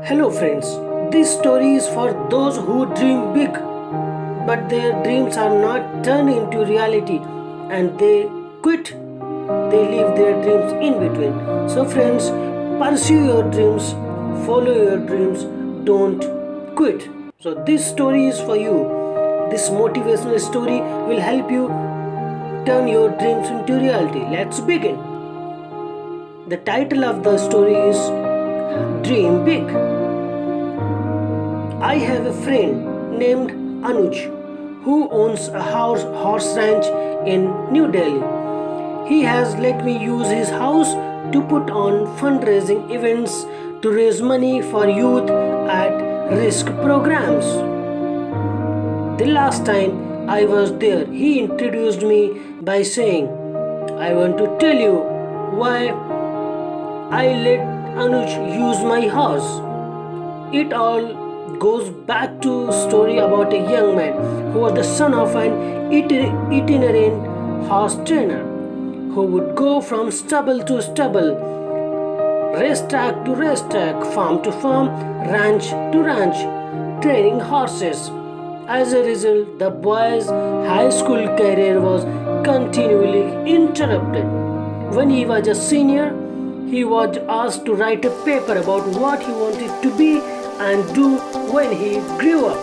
Hello, friends. This story is for those who dream big, but their dreams are not turned into reality and they quit. They leave their dreams in between. So, friends, pursue your dreams, follow your dreams, don't quit. So, this story is for you. This motivational story will help you turn your dreams into reality. Let's begin. The title of the story is Dream Big. I have a friend named Anuj who owns a horse ranch in New Delhi. He has let me use his house to put on fundraising events to raise money for youth at risk programs. The last time I was there, he introduced me by saying, I want to tell you why I let Anuj use my house. It all goes back to a story about a young man who was the son of an itinerant horse trainer who would go from stable to stable, racetrack to racetrack, farm to farm, ranch to ranch, training horses. As a result, the boy's high school career was continually interrupted. When he was a senior, he was asked to write a paper about what he wanted to be and do when he grew up.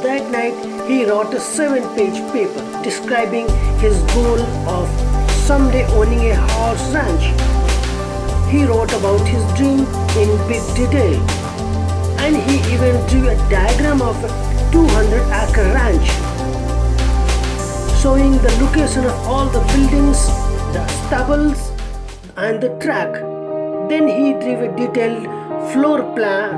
That night, he wrote a 7-page paper describing his goal of someday owning a horse ranch. He wrote about his dream in big detail, and he even drew a diagram of a 200-acre ranch, showing the location of all the buildings, the stables, and the track. Then he drew a detailed floor plan.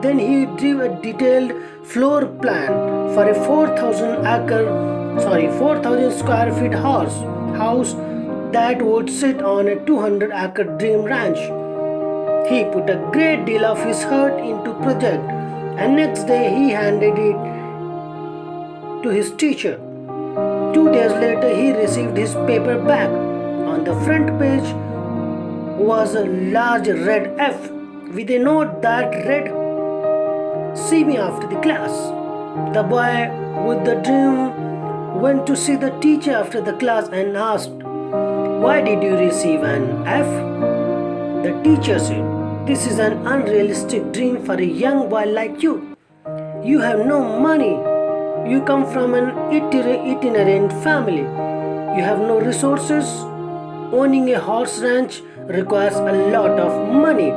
Then he drew a detailed floor plan for a 4,000 square feet house that would sit on a 200-acre dream ranch. He put a great deal of his heart into project, and next day he handed it to his teacher. 2 days later, he received his paper back. On the front page was a large red F with a note that read, "See me after the class." The boy with the dream went to see the teacher after the class and asked, "Why did you receive an F?" The teacher said, "This is an unrealistic dream for a young boy like you. You have no money. You come from an itinerant family. You have no resources. Owning a horse ranch requires a lot of money.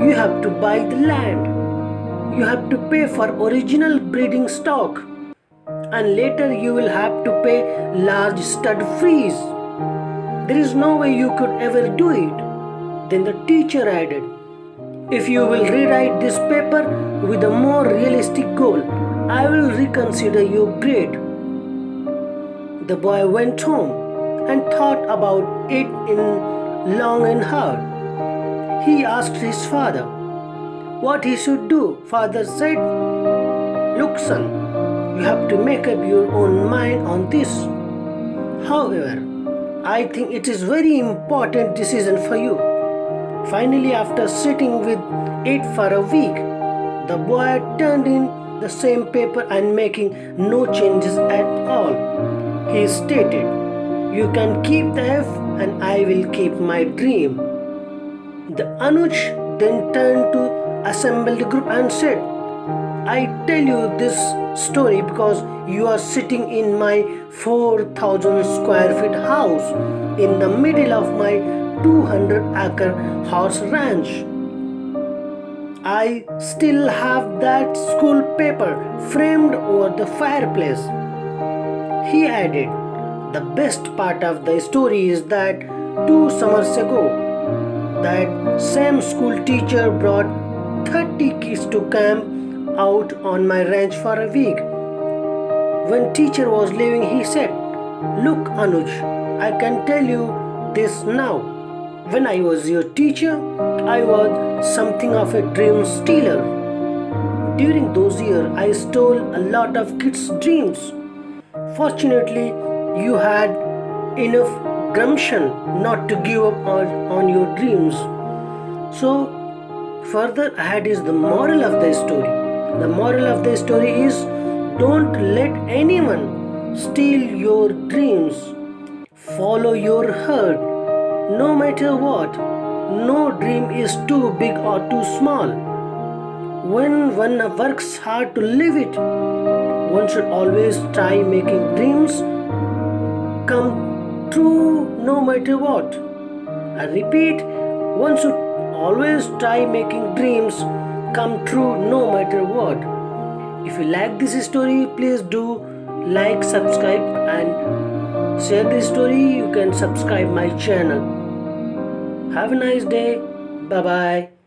You have to buy the land. You have to pay for original breeding stock. And later you will have to pay large stud fees. There is no way you could ever do it." Then the teacher added, "If you will rewrite this paper with a more realistic goal, I will reconsider your grade." The boy went home and thought about it in long and hard. He asked his father what he should do. Father said, "Look, son, you have to make up your own mind on this. However, I think it is very important decision for you." Finally, after sitting with it for a week, the boy turned in the same paper and making no changes at all. He stated, "You can keep the F and I will keep my dream." The Anuj then turned to assemble the group and said, "I tell you this story because you are sitting in my 4,000 square feet house in the middle of my 200-acre horse ranch. I still have that school paper framed over the fireplace." He added, "The best part of the story is that 2 summers ago, that same school teacher brought 30 kids to camp out on my ranch for a week. When teacher was leaving, he said, 'Look, Anuj, I can tell you this now. When I was your teacher, I was something of a dream stealer. During those years, I stole a lot of kids' dreams. Fortunately, you had enough gumption not to give up on your dreams. So, further ahead is the moral of the story. The moral of the story is don't let anyone steal your dreams. Follow your heart no matter what. No dream is too big or too small. When one works hard to live it, one should always try making dreams come true no matter what. I repeat, one should always try making dreams come true no matter what. If you like this story, please do like, subscribe, and share this story. You can subscribe my channel. Have a nice day. Bye bye.